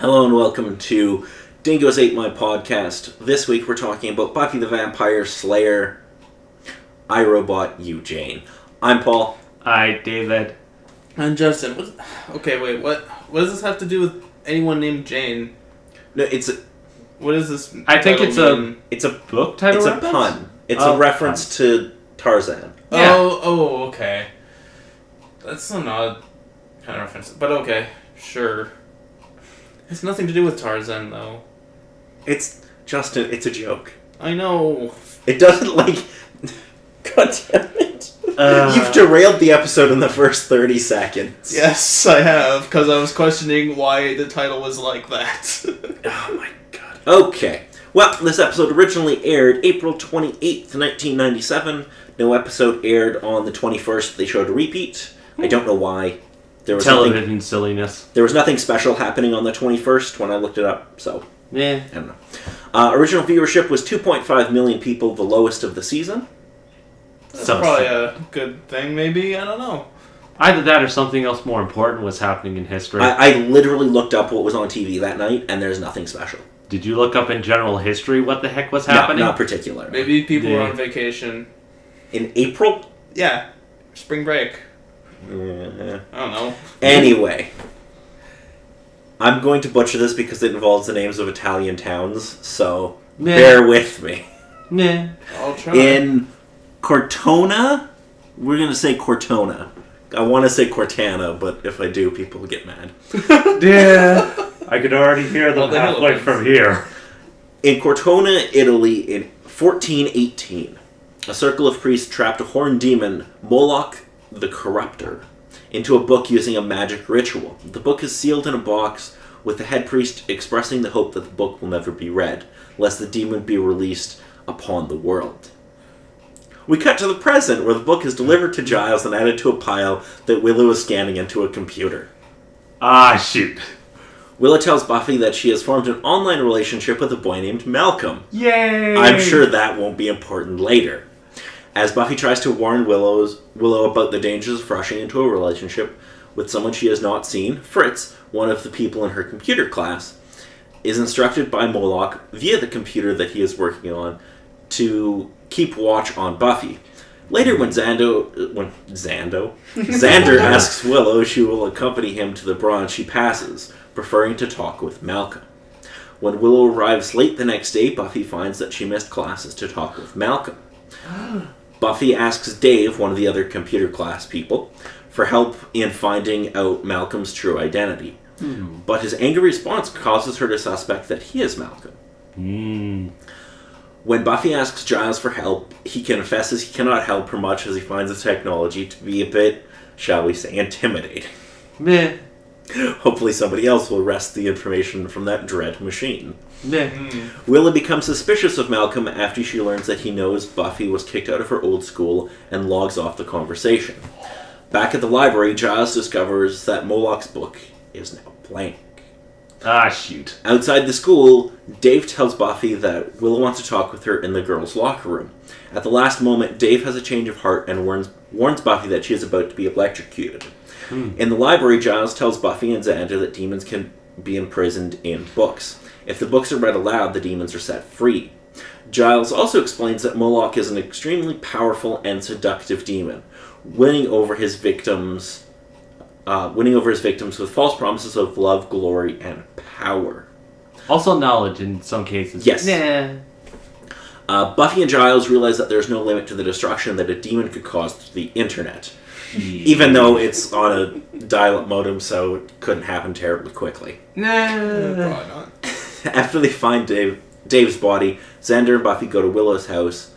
Hello and welcome to Dingoes Ate My Podcast. This week we're talking about Buffy the Vampire Slayer, I, Robot, You, Jane. I'm Paul. Hi, David. I'm Justin. What does this have to do with anyone named Jane? No, What is this? I think it's mean? a book title. It's reference? a pun. It's a reference to Tarzan. Yeah. Oh, okay. That's an odd kind of reference, but okay, sure. It's nothing to do with Tarzan, though. It's a joke. I know. It doesn't, God damn it. You've derailed the episode in the first 30 seconds. Yes, I have, because I was questioning why the title was like that. Oh my god. Okay. Well, this episode originally aired April 28th, 1997. No episode aired on the 21st. They showed a repeat. I don't know why. There was television silliness. There was nothing special happening on the 21st when I looked it up, so... Yeah. I don't know. Original viewership was 2.5 million people, the lowest of the season. That's probably a good thing, maybe? I don't know. Either that or something else more important was happening in history. I literally looked up what was on TV that night, and there's nothing special. Did you look up in general history what the heck was happening? No, not particularly. Maybe people were on vacation. In April? Yeah. Spring break. I don't know. Anyway. I'm going to butcher this because it involves the names of Italian towns, so bear with me. Yeah. I'll try. In Cortona, we're going to say Cortona. I want to say Cortana, but if I do, people will get mad. Yeah. I could already hear them halfway from here. In Cortona, Italy, in 1418, a circle of priests trapped a horned demon, Moloch the Corrupter, into a book using a magic ritual. The book is sealed in a box, with the head priest expressing the hope that the book will never be read, lest the demon be released upon the world. We cut to the present, where the book is delivered to Giles and added to a pile that Willow is scanning into a computer. Ah, shoot. Willow tells Buffy that she has formed an online relationship with a boy named Malcolm. Yay! I'm sure that won't be important later. As Buffy tries to warn Willow about the dangers of rushing into a relationship with someone she has not seen, Fritz, one of the people in her computer class, is instructed by Moloch via the computer that he is working on to keep watch on Buffy. Later, when Xander asks Willow, she will accompany him to the bronze, she passes, preferring to talk with Malcolm. When Willow arrives late the next day, Buffy finds that she missed classes to talk with Malcolm. Buffy asks Dave, one of the other computer class people, for help in finding out Malcolm's true identity. But his angry response causes her to suspect that he is Malcolm. When Buffy asks Giles for help, he confesses he cannot help her much as he finds the technology to be a bit, shall we say, intimidating. Meh. Hopefully somebody else will wrest the information from that dread machine. Meh. Willow becomes suspicious of Malcolm after she learns that he knows Buffy was kicked out of her old school and logs off the conversation. Back at the library, Giles discovers that Moloch's book is now blank. Ah, shoot. Outside the school, Dave tells Buffy that Willow wants to talk with her in the girls' locker room. At the last moment, Dave has a change of heart and warns Buffy that she is about to be electrocuted. In the library, Giles tells Buffy and Xander that demons can be imprisoned in books. If the books are read aloud, the demons are set free. Giles also explains that Moloch is an extremely powerful and seductive demon, winning over his victims with false promises of love, glory, and power. Also knowledge in some cases. Yes. Nah. Buffy and Giles realize that there's no limit to the destruction that a demon could cause through the internet. Even though it's on a dial-up modem, so it couldn't happen terribly quickly. Nah. Probably not. After they find Dave's body, Xander and Buffy go to Willow's house.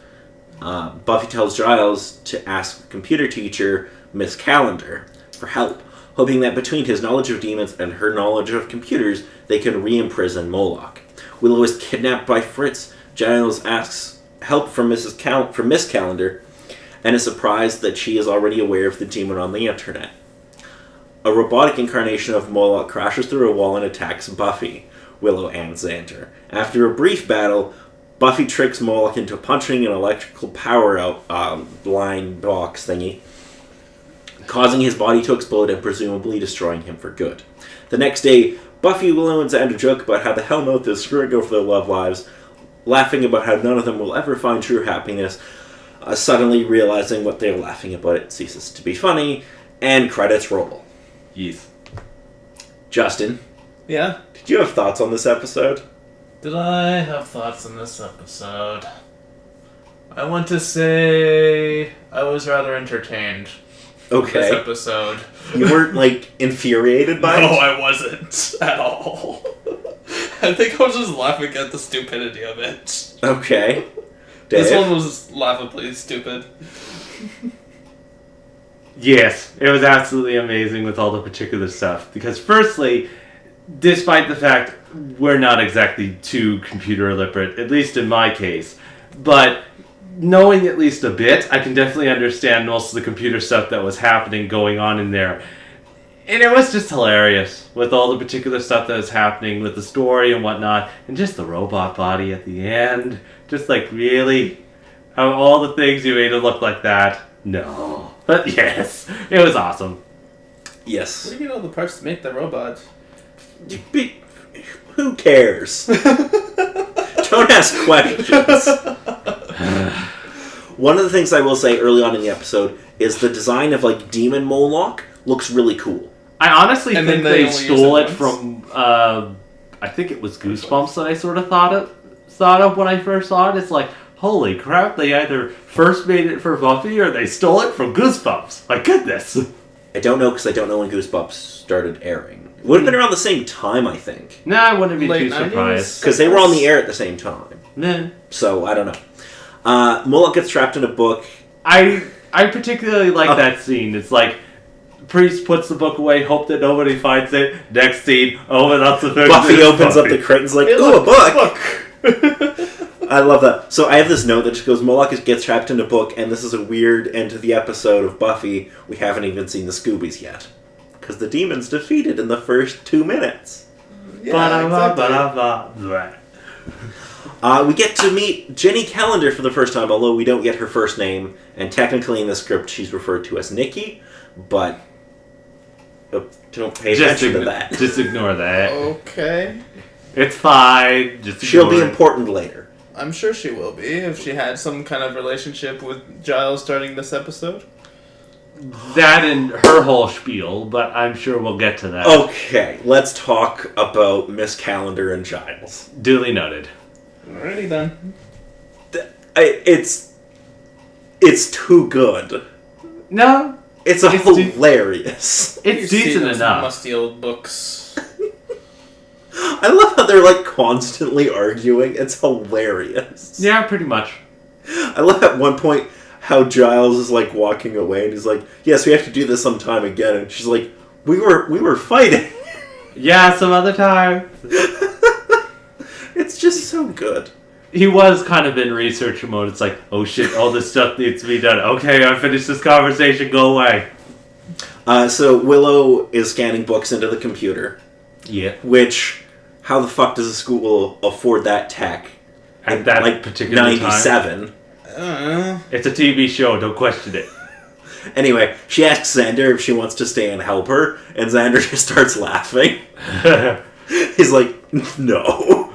Buffy tells Giles to ask the computer teacher, Miss Calendar, for help, hoping that between his knowledge of demons and her knowledge of computers, they can re-imprison Moloch. Willow is kidnapped by Fritz. Giles asks help from Miss Calendar, and is surprised that she is already aware of the demon on the internet. A robotic incarnation of Moloch crashes through a wall and attacks Buffy, Willow, and Xander. After a brief battle, Buffy tricks Moloch into punching an electrical power-out line box thingy, causing his body to explode and presumably destroying him for good. The next day, Buffy, Willow, and Xander joke about how the Hellmouth is screwing over their love lives, laughing about how none of them will ever find true happiness. Suddenly realizing what they're laughing about, it ceases to be funny, and credits roll. Yes. Justin. Yeah? Did you have thoughts on this episode? Did I have thoughts on this episode? I want to say I was rather entertained. Okay. This episode. You weren't, infuriated by it? No, I wasn't at all. I think I was just laughing at the stupidity of it. Okay. Dave? This one was laughably stupid. Yes, it was absolutely amazing with all the particular stuff. Because firstly, despite the fact we're not exactly too computer illiterate, at least in my case, but knowing at least a bit, I can definitely understand most of the computer stuff that was happening going on in there. And it was just hilarious with all the particular stuff that was happening with the story and whatnot, and just the robot body at the end. Just really? How all the things you made it look like that? No. But yes, it was awesome. Yes. Where do you get all the parts to make the robot? Who cares? Don't ask questions. One of the things I will say early on in the episode is the design of of Moloch looks really cool. I honestly think they stole it once? from, I think it was Goosebumps that I sort of thought of when I first saw it. It's like, holy crap, they either first made it for Buffy or they stole it from Goosebumps. My goodness. I don't know because I don't know when Goosebumps started airing. It would have been around the same time, I think. Nah, I wouldn't be Late too 90s? surprised. Because they were on the air at the same time. Nah. So, I don't know. Moloch gets trapped in a book. I particularly like that scene. It's like, priest puts the book away, hope that nobody finds it. Next scene, that's the thing. Buffy opens up the curtains like, Hey, ooh, look, a book! I love that. So I have this note that just goes, Moloch gets trapped in a book, and this is a weird end to the episode of Buffy. We haven't even seen the Scoobies yet. Because the demon's defeated in the first 2 minutes. Yeah, exactly. We get to meet Jenny Calendar for the first time, although we don't get her first name. And technically in the script she's referred to as Nikki, but don't pay attention to that. Just ignore that. Okay. It's fine. She'll be important later. I'm sure she will be if she had some kind of relationship with Giles starting this episode. That and her whole spiel, but I'm sure we'll get to that. Okay, let's talk about Miss Calendar and Giles. Duly noted. Alrighty then. It's too good. No, It's hilarious. it's decent enough. Musty old books. I love how they're constantly arguing. It's hilarious. Yeah, pretty much. I love at one point how Giles is walking away and he's like, "Yes, we have to do this sometime again." And she's like, "We were fighting." Yeah, some other time. It's just so good. He was kind of in research mode. It's like, oh shit, all this stuff needs to be done. Okay, I finished this conversation. Go away. So Willow is scanning books into the computer. Yeah. Which, how the fuck does a school afford that tech? At that particular 97. time. It's a TV show, don't question it. Anyway, she asks Xander if she wants to stay and help her, and Xander just starts laughing. He's like, no.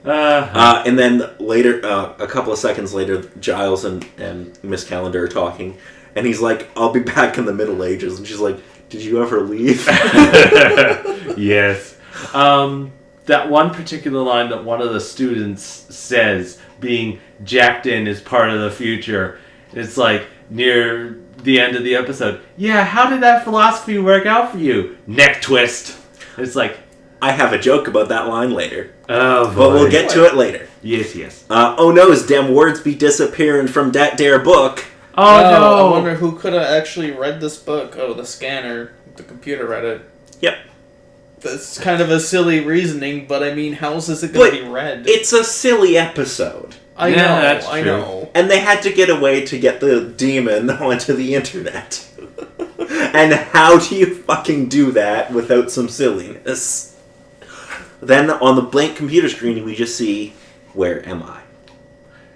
And then later, a couple of seconds later, Giles and Miss Calendar are talking, and he's like, I'll be back in the Middle Ages. And she's like, did you ever leave? Yes. That one particular line that one of the students says, being jacked in is part of the future, it's near the end of the episode. Yeah, how did that philosophy work out for you? Neck twist. It's I have a joke about that line later. Oh, boy. But we'll get to it later. Yes. Oh no, his damn words be disappearing from that dare book. Oh, no. I wonder who could have actually read this book. Oh, the scanner. The computer read it. Yep. That's kind of a silly reasoning, but I mean, how else is it going to be read? It's a silly episode. I Yeah, know, that's I true. know. And they had to get a way to get the demon onto the internet. And how do you fucking do that without some silliness? Then on the blank computer screen, we just see, where am I?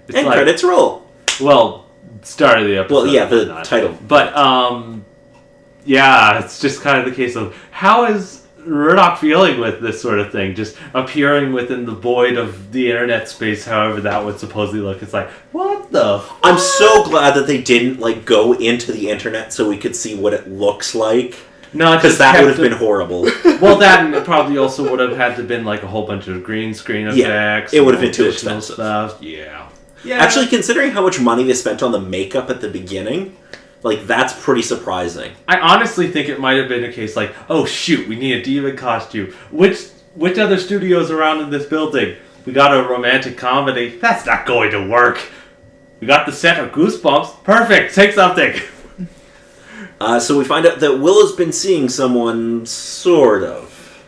It's And credits roll. Well, start of the episode. Well, yeah, the not. title. But, yeah, it's just kind of the case of, how is we're not feeling with this sort of thing. Just appearing within the void of the internet space, however that would supposedly look. It's like, what the fuck? I'm so glad that they didn't like go into the internet so we could see what it looks like. No, because that would have been horrible. Well, that and it probably also would have had to been like a whole bunch of green screen effects. It would have been too additional expensive. Stuff. Yeah. Actually, considering how much money they spent on the makeup at the beginning, like, that's pretty surprising. I honestly think it might have been a case like, oh shoot, we need a demon costume. Which other studios around in this building? We got a romantic comedy. That's not going to work. We got the set of Goosebumps. Perfect. Take something. So we find out that Willow's been seeing someone, sort of.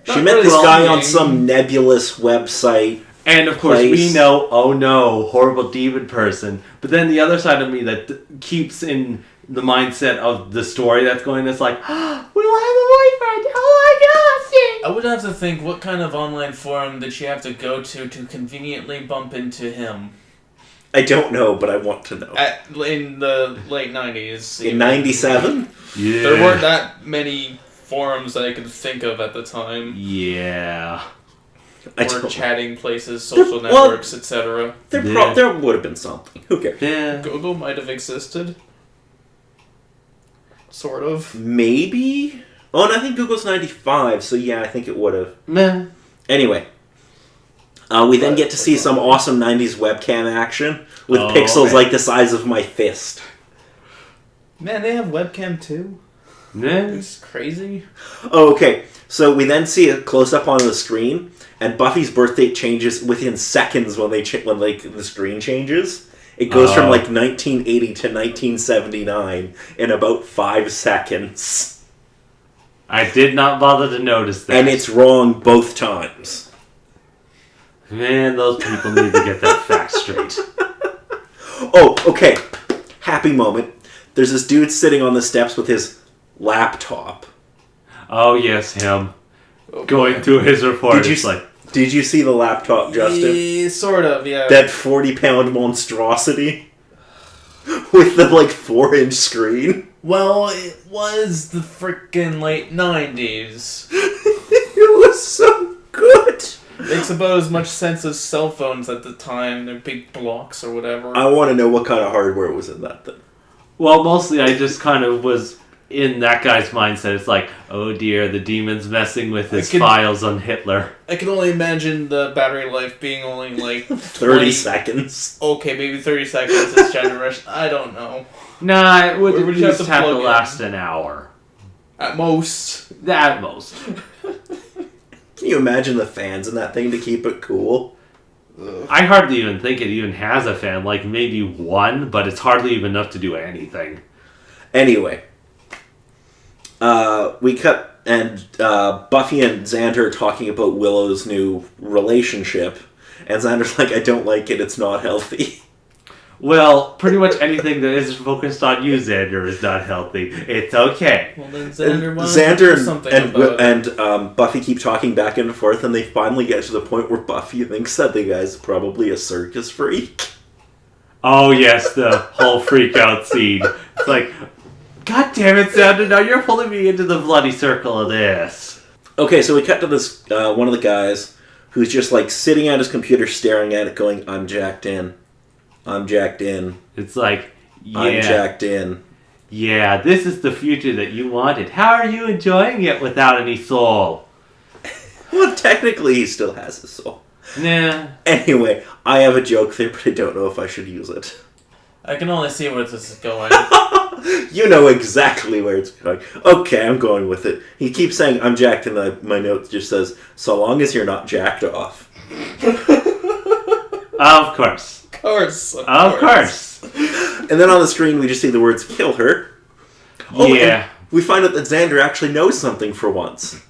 She Not met really this guy seeing. on some nebulous website. And of course, place. we know, oh no, horrible demon person. But then the other side of me that keeps in the mindset of the story that's going, that's like, oh, we will have a boyfriend. Oh my gosh. I would have to think, what kind of online forum did she have to go to conveniently bump into him? I don't know, but I want to know. In the late 90s. In 97? Yeah. There weren't that many forums that I could think of at the time. Yeah. Or chatting places, social networks, etc. There would have been something. Who cares? Yeah. Google might have existed. Sort of. Maybe? Oh, and I think Google's 95, so yeah, I think it would have. Meh. Anyway. We then get to see some awesome 90s webcam action with pixels like the size of my fist. Man, they have webcam too? Meh. It's crazy. Oh, okay. So we then see a close-up on the screen, and Buffy's birth date changes within seconds when the screen changes. It goes from 1980 to 1979 in about 5 seconds. I did not bother to notice that. And it's wrong both times. Man, those people need to get that fact straight. Oh, okay. Happy moment. There's this dude sitting on the steps with his laptop. Oh, yes, him. Going through his report. Did you see the laptop, Justin? Yeah, sort of, yeah. That 40-pound monstrosity? With the, 4-inch screen? Well, it was the frickin' late 90s. It was so good! Makes about as much sense as cell phones at the time. They're big blocks or whatever. I want to know what kind of hardware was in that thing. Well, mostly I just kind of was in that guy's mindset. It's like, oh dear, the demon's messing with his files on Hitler. I can only imagine the battery life being only 30 seconds. Okay, maybe 30 seconds is generous. I don't know. Nah, it would Where at would you have least to have to plug in? last an hour. At most. At most. Can you imagine the fans in that thing to keep it cool? I hardly even think it even has a fan. Like, maybe one, but it's hardly even enough to do anything. Anyway. We cut, and Buffy and Xander are talking about Willow's new relationship, and Xander's like, I don't like it, it's not healthy. Well, pretty much anything that is focused on you, Xander, is not healthy. It's okay. Well, then Xander and Buffy keep talking back and forth, and they finally get to the point where Buffy thinks that the guy's probably a circus freak. Oh, yes, the whole freak out scene. It's like, God damn it, Xander, now you're pulling me into the bloody circle of this. Okay, so we cut to this, one of the guys who's just, sitting at his computer staring at it going, I'm jacked in. I'm jacked in. It's like, yeah. I'm jacked in. Yeah, this is the future that you wanted. How are you enjoying it without any soul? Well, technically he still has his soul. Nah. Anyway, I have a joke there, but I don't know if I should use it. I can only see where this is going. You know exactly where it's going. Okay, I'm going with it. He keeps saying, I'm jacked, and my note just says, so long as you're not jacked off. Of course. Of course. And then on the screen, we just see the words, kill her. Oh, yeah. We find out that Xander actually knows something for once.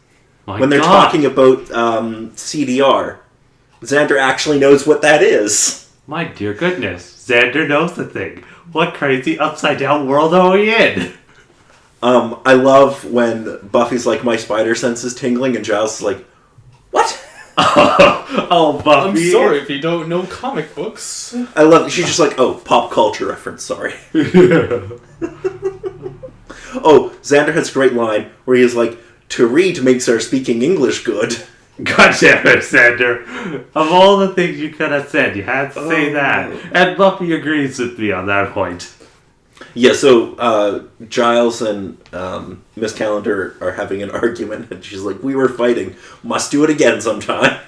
When they're talking about CDR. Xander actually knows what that is. My dear goodness. Xander knows the thing. What crazy upside-down world are we in? I love when Buffy's like, my spider sense is tingling, and Giles is like, what? Oh, Buffy. I'm sorry if you don't know comic books. I love it. She's just like, oh, pop culture reference, sorry. Oh, Xander has a great line where he's like, to read makes our speaking English good. God damn it, Sander. Of all the things you could have said, you had to say that. And Buffy agrees with me on that point. Yeah, so Giles and Miss Calendar are having an argument, and she's like, we were fighting. Must do it again sometime.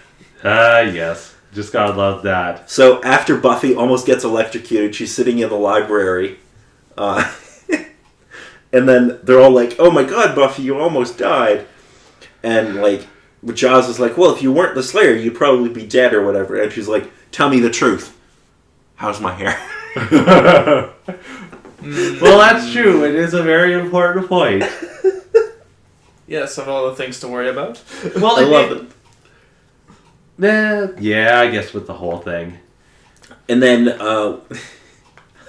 Yes. Just gotta love that. So after Buffy almost gets electrocuted, she's sitting in the library. And then they're all like, oh my god, Buffy, you almost died. And, like, Giles is like, well, if you weren't the Slayer, you'd probably be dead or whatever. And she's like, tell me the truth. How's my hair? Well, that's true. It is a very important point. Yes, of all the things to worry about. Well, I love it. Yeah, I guess with the whole thing. And then, I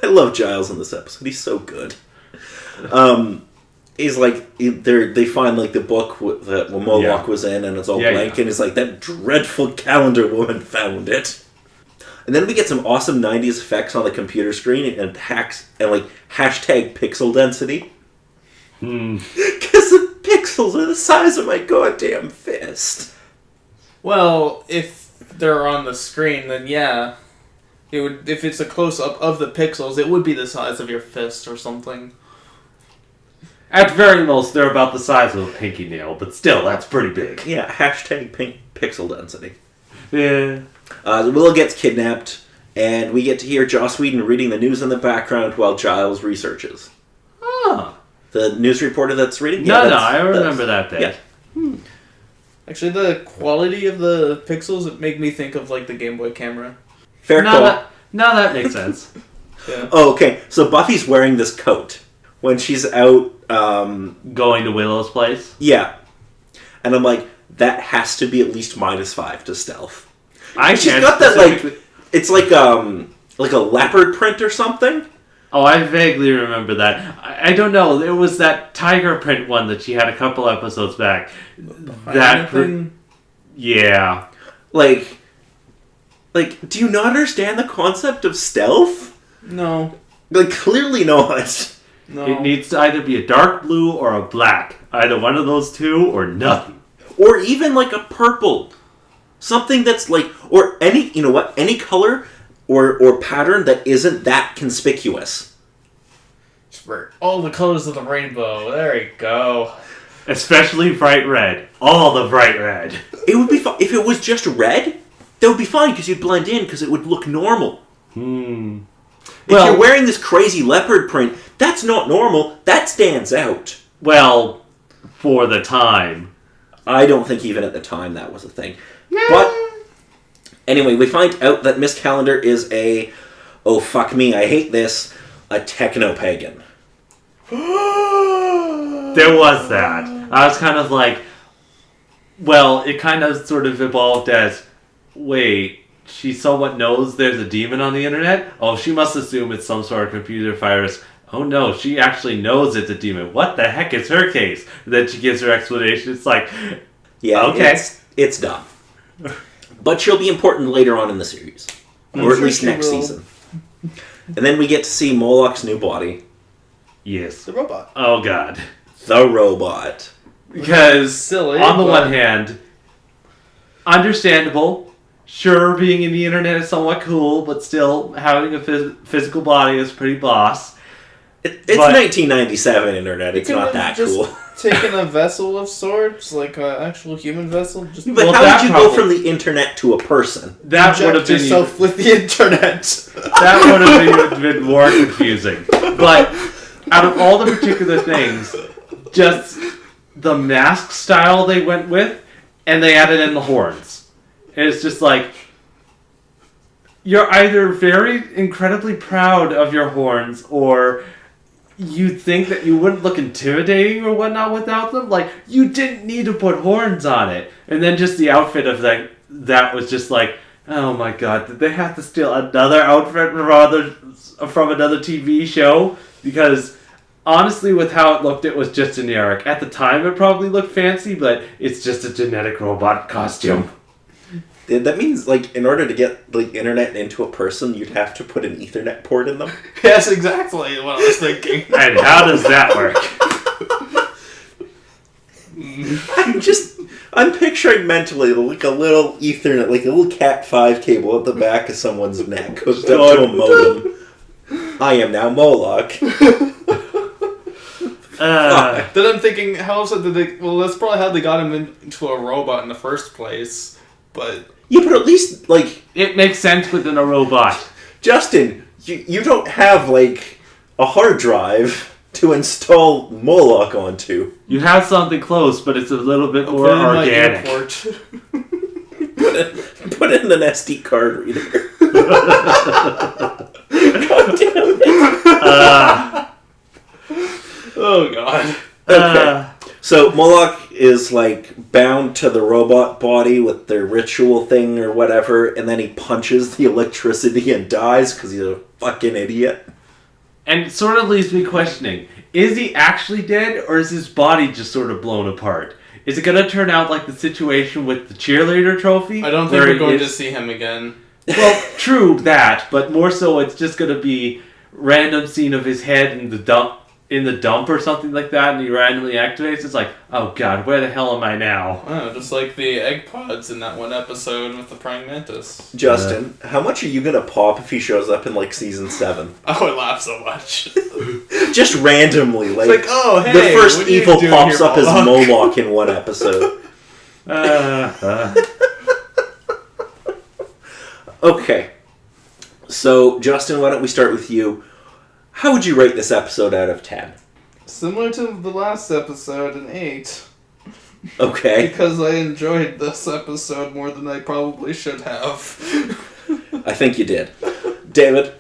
love Giles in this episode. He's so good. He's like, they find like the book that Moloch was in, and it's all blank, and he's like, that dreadful calendar woman found it. And then we get some awesome 90s effects on the computer screen and hacks and like hashtag pixel density. Because the pixels are the size of my goddamn fist. Well, if they're on the screen, then yeah. It would, if it's a close-up of the pixels, it would be the size of your fist or something. At very most, they're about the size of a pinky nail, but still, that's pretty big. Yeah, hashtag pixel density. Yeah. Willow gets kidnapped, and we get to hear Joss Whedon reading the news in the background while Giles researches. Oh. The news reporter that's reading? No, I remember that bit. Yeah. Actually, the quality of the pixels make me think of, like, the Game Boy camera. Fair call. That makes sense. Yeah. Oh, okay. So Buffy's wearing this coat when she's out... going to Willow's place? Yeah. And I'm like, that has to be at least -5 to stealth. She's got that, like... It's like a leopard print or something? Oh, I vaguely remember that. I don't know. It was that tiger print one that she had a couple episodes back. Yeah. Like, do you not understand the concept of stealth? No. Like, clearly not. No. It needs to either be a dark blue or a black. Either one of those two or nothing. Or even like a purple. Something that's like, or any, you know what, any color or pattern that isn't that conspicuous. For all the colors of the rainbow. There you go. Especially bright red. All the bright red. It would be fine. If it was just red, that would be fine because you'd blend in because it would look normal. If you're wearing this crazy leopard print, that's not normal. That stands out. Well, for the time. I don't think even at the time that was a thing. But anyway, we find out that Miss Calendar is a, oh fuck me, I hate this, a techno-pagan. There was that. I was kind of like, well, it kind of sort of evolved as, wait, she somewhat knows there's a demon on the internet? Oh, she must assume it's some sort of computer virus. Oh no, she actually knows it's a demon. What the heck is her case? And then she gives her explanation. It's like, yeah, okay. It's dumb. But she'll be important later on in the series. Or at least next season. And then we get to see Moloch's new body. Yes. The robot. Oh god. The robot. Because, silly, on the one hand, understandable. Sure, being in the internet is somewhat cool, but still, having a physical body is pretty boss. It's 1997 internet. It's not that cool. Taking a vessel of sorts, like an actual human vessel. Just but how did you go from the internet to a person? That would have been yourself with the internet. That would have been more confusing. But out of all the particular things, just the mask style they went with, and they added in the horns. And it's just like, you're either very incredibly proud of your horns, or you'd think that you wouldn't look intimidating or whatnot without them. Like, you didn't need to put horns on it. And then just the outfit of that was just like, oh my god, did they have to steal another outfit from another TV show? Because honestly, with how it looked, it was just generic. At the time, it probably looked fancy, but it's just a genetic robot costume. That means, like, in order to get the internet into a person, you'd have to put an Ethernet port in them? Yes, exactly what I was thinking. And how does that work? I'm picturing mentally like a little Ethernet, like a little Cat 5 cable at the back of someone's neck hooked up to a modem. I am now Moloch. Then I'm thinking, how else did they... Well, that's probably how they got him into a robot in the first place, but... Yeah, but at least, like... It makes sense within a robot. Justin, you don't have, like, a hard drive to install Moloch onto. You have something close, but it's a little bit more organic. Put it in an SD card reader. God damn it. Oh, God. Okay. So Moloch is, like, bound to the robot body with their ritual thing or whatever, and then he punches the electricity and dies because he's a fucking idiot. And it sort of leaves me questioning, is he actually dead, or is his body just sort of blown apart? Is it going to turn out like the situation with the cheerleader trophy? I don't think we're going to see him again. Well, true that, but more so it's just going to be random scene of his head in the dump or something like that, and he randomly activates. It's like, oh god, where the hell am I now? Oh, just like the egg pods in that one episode with the praying mantis. Justin, how much are you gonna pop if he shows up in like season 7? Oh, I laugh so much. Just randomly, like, it's like, oh hey, the first what are you evil doing pops here, up as Moloch? Moloch in one episode. Okay, so Justin, why don't we start with you? How would you rate this episode out of 10? Similar to the last episode, an 8. Okay. Because I enjoyed this episode more than I probably should have. I think you did. David?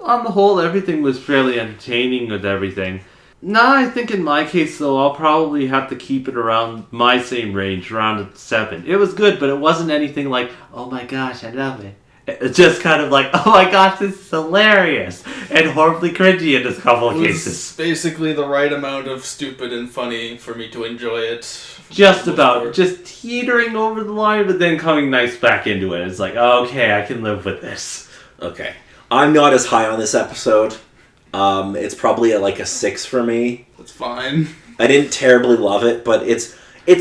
On the whole, everything was fairly entertaining with everything. I think in my case, though, I'll probably have to keep it around my same range, around a 7. It was good, but it wasn't anything like, oh my gosh, I love it. It's just kind of like, oh my gosh, this is hilarious, and horribly cringy in a couple of cases. It's basically the right amount of stupid and funny for me to enjoy it. Just about. Just teetering over the line, but then coming nice back into it. It's like, okay, I can live with this. Okay. I'm not as high on this episode. It's probably like a 6 for me. That's fine. I didn't terribly love it, but it's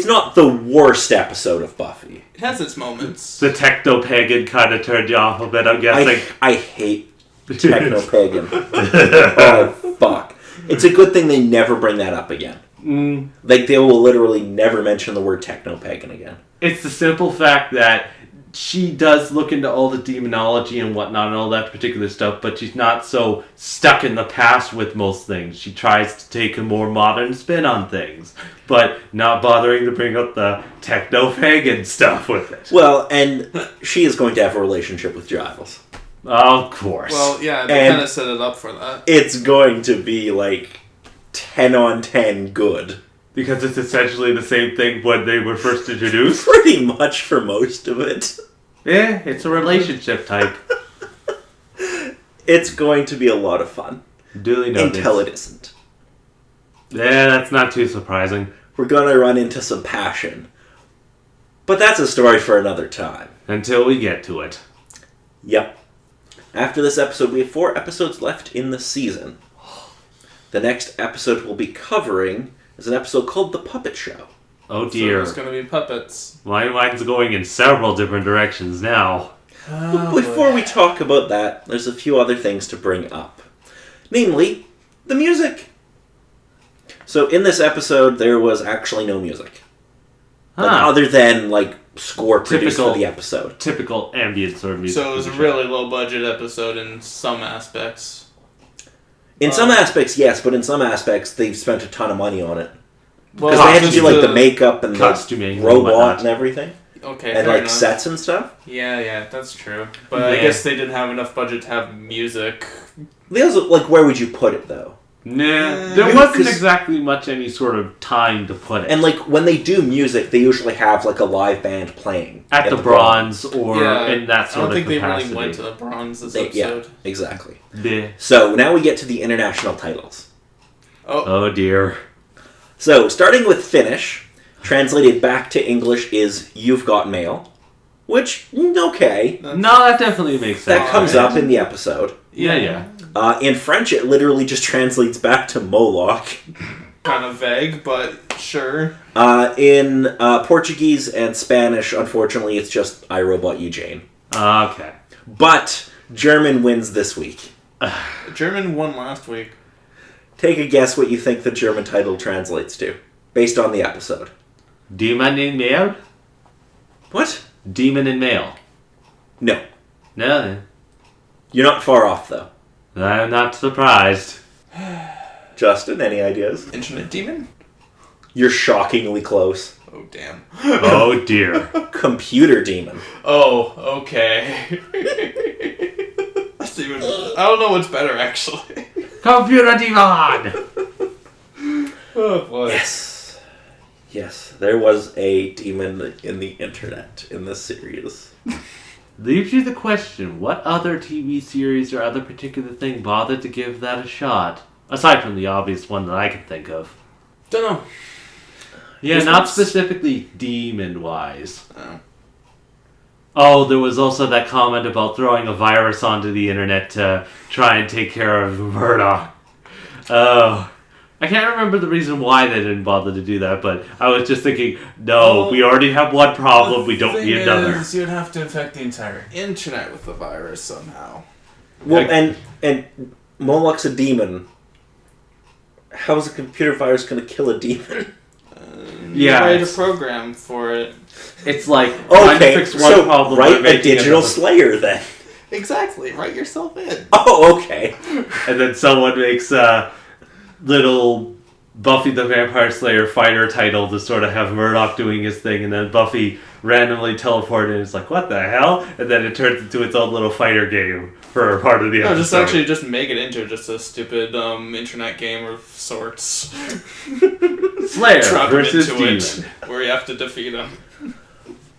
not the worst episode of Buffy. It has its moments. The techno-pagan kind of turned you off a bit, I'm guessing. I hate techno-pagan. Oh, fuck. It's a good thing they never bring that up again. Like, they will literally never mention the word techno-pagan again. It's the simple fact that she does look into all the demonology and whatnot and all that particular stuff, but she's not so stuck in the past with most things. She tries to take a more modern spin on things, but not bothering to bring up the techno-pagan stuff with it. Well, and she is going to have a relationship with Giles. Of course. Well, yeah, they kind of set it up for that. It's going to be, like, 10 on 10 good. Because it's essentially the same thing when they were first introduced? Pretty much for most of it. Yeah, it's a relationship type. It's going to be a lot of fun. Duly noted. Until it isn't. Yeah, that's not too surprising. We're going to run into some passion. But that's a story for another time. Until we get to it. Yep. After this episode, we have 4 episodes left in the season. The next episode we'll be covering is an episode called The Puppet Show. Oh dear. So there's going to be puppets. My mind's going in several different directions now. But before we talk about that, there's a few other things to bring up. Namely, the music. So in this episode, there was actually no music. Like, other than, like, score produced for the episode. Typical ambient sort of music. So it was a really low-budget episode in some aspects. In some aspects, yes, but in some aspects, they've spent a ton of money on it. Well, Because they had to do, like, the makeup and costuming the robot and everything. Okay, and, fair like, enough. sets and stuff. Yeah, that's true. But I guess they didn't have enough budget to have music. They also, like, where would you put it, though? Nah, there wasn't exactly much any sort of time to put it. And, like, when they do music, they usually have, like, a live band playing. At the Bronze or in that sort of capacity. I don't think they really went to the Bronze this episode. Yeah, exactly. Yeah. So, now we get to the international titles. Oh dear. So, starting with Finnish, translated back to English is You've Got Mail. Which, okay. No, that definitely makes sense. That comes up in the episode. Yeah. In French, it literally just translates back to Moloch. Kind of vague, but Sure. In Portuguese and Spanish, unfortunately, it's just I, Robot Eugene. Okay. But German wins this week. German won last week. Take a guess what you think the German title translates to, based on the episode. Demon in male? What? Demon in male. No. No. You're not far off, though. I'm not surprised. Justin, any ideas? Internet demon? You're shockingly close. Oh, damn. Oh dear. Computer demon. Oh, okay. That's even... I don't know what's better, actually. Computer demon! Oh, boy. Yes. Yes, there was a demon in the internet in this series. Leaves you the question, what other TV series or other particular thing bothered to give that a shot? Aside from the obvious one that I can think of. Don't know. Yeah, This not one's- specifically demon-wise. Oh. Oh, there was also that comment about throwing a virus onto the internet to try and take care of Murdoch. Oh. I can't remember the reason why they didn't bother to do that, but I was just thinking, no, Well, we already have one problem, we don't The need thing another. is, you'd have to infect the entire internet with the virus somehow. Well, and Moloch's a demon. How is a computer virus going to kill a demon? Yeah, You write a it's- program for it. It's like, trying to Okay, fix one so problem by write a making digital another. Slayer then. Exactly. Write yourself in. Oh, okay. And then someone makes a little Buffy the Vampire Slayer fighter title to sort of have Murdoch doing his thing, and then Buffy randomly teleported and it's like, what the hell? And then it turns into its own little fighter game for part of the No, episode. just make it into just a stupid internet game of sorts. Slayer Drop him versus into Demon. it, where you have to defeat him.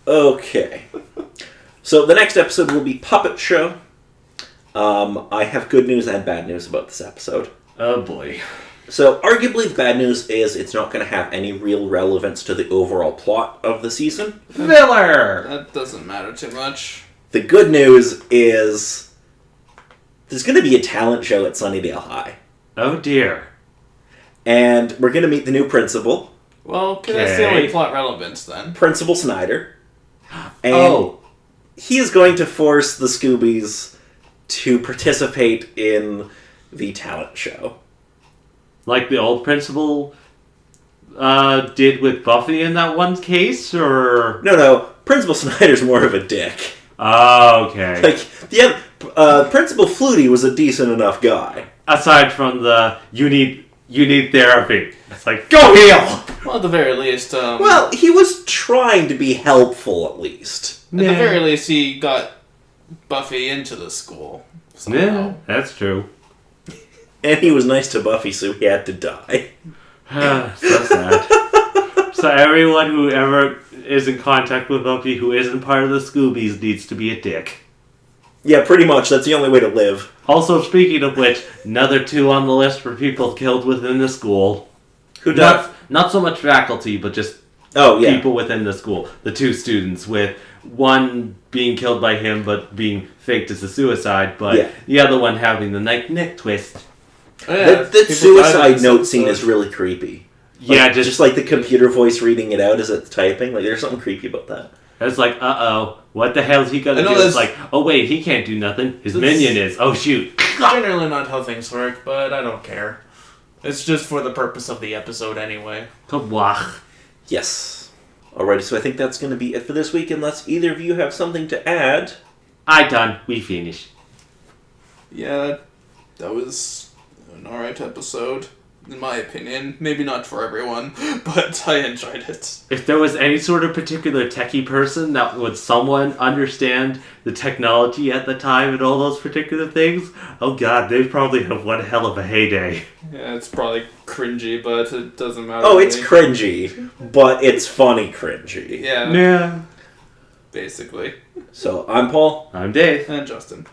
Okay. So the next episode will be Puppet Show. I have good news and bad news about this episode. Oh boy. So arguably the bad news is it's not going to have any real relevance to the overall plot of the season. Filler! That doesn't matter too much. The good news is there's going to be a talent show at Sunnydale High. Oh dear. And we're going to meet the new principal, Well, that's the Okay. only plot relevance then. Principal Snyder. And Oh. he is going to force the Scoobies to participate in the talent show. Like the old principal did with Buffy in that one case, or... No, Principal Snyder's more of a dick. Oh, okay. Like, Principal Flutie was a decent enough guy. Aside from the, you need therapy. It's like, go heal! Well, at the very least, Well, he was trying to be helpful, at least. at the very least, he got Buffy into the school. Somehow. Yeah, that's true. And he was nice to Buffy, so he had to die. So sad. So everyone who ever is in contact with Buffy who isn't part of the Scoobies needs to be a dick. Yeah, pretty much. That's the only way to live. Also, speaking of which, another 2 on the list for people killed within the school. Who died? Not so much faculty, but just Oh, yeah. people within the school. The 2 students, with one being killed by him but being faked as a suicide, but Yeah. the other one having the neck twist. Oh, yeah, That people died suicide in this note scene episode. is really creepy. Yeah, Like, just like the computer voice reading it out as it's typing. Like, there's something creepy about that. It's like, uh-oh, what the hell's he gonna I know do? It's that's- like, oh wait, he can't do nothing. His That's- minion is. Oh shoot. Generally not how things work, but I don't care. It's just for the purpose of the episode anyway. Kabwach. Yes. Alrighty, so I think that's going to be it for this week, unless either of you have something to add. I done. We finished. Yeah, that was an alright episode, in my opinion. Maybe not for everyone, but I enjoyed it. If there was any sort of particular techie person that would someone understand the technology at the time and all those particular things, oh god, they'd probably have one hell of a heyday. Yeah, it's probably cringy, but it doesn't matter. Oh, to it's me. cringy, but it's funny cringy. Yeah, Yeah. basically. So, I'm Paul. I'm Dave. And Justin.